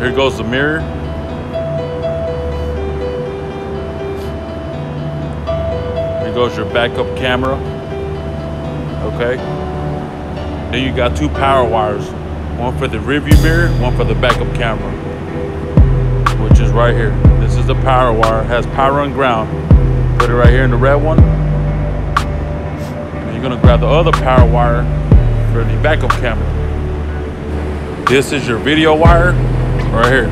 Here goes the mirror. Here goes your backup camera. Okay. Then you got two power wires. One for the rearview mirror, one for the backup camera, which is right here. This is the power wire. It has power and ground. Put it right here in the red one. And you're gonna grab the other power wire for the backup camera. This is your video wire right here.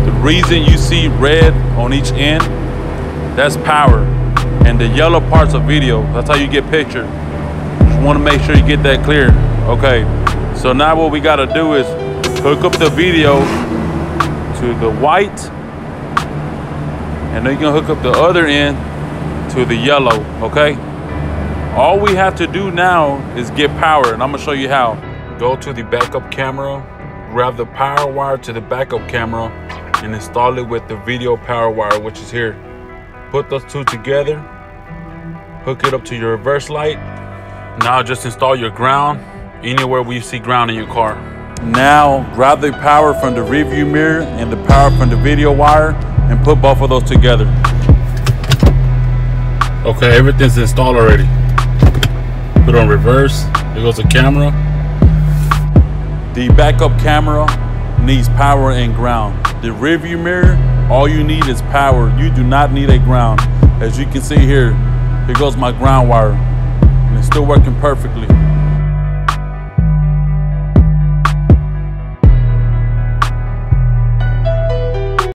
The reason you see red on each end, that's power. And the yellow part's of video. That's how you get picture. Just wanna make sure you get that clear. Okay, so now what we gotta do is hook up the video to the white, and then you're gonna hook up the other end to the yellow, okay? All we have to do now is get power, and I'm gonna show you how. Go to the backup camera, grab the power wire to the backup camera, and install it with the video power wire, which is here. Put those two together, hook it up to your reverse light. Now just install your ground anywhere where you see ground in your car. Now grab the power from the rearview mirror and the power from the video wire and put both of those together. Okay, everything's installed already. Put on reverse. Here goes the camera. The backup camera needs power and ground. The rearview mirror, all you need is power. You do not need a ground. As you can see here, here goes my ground wire. And it's still working perfectly.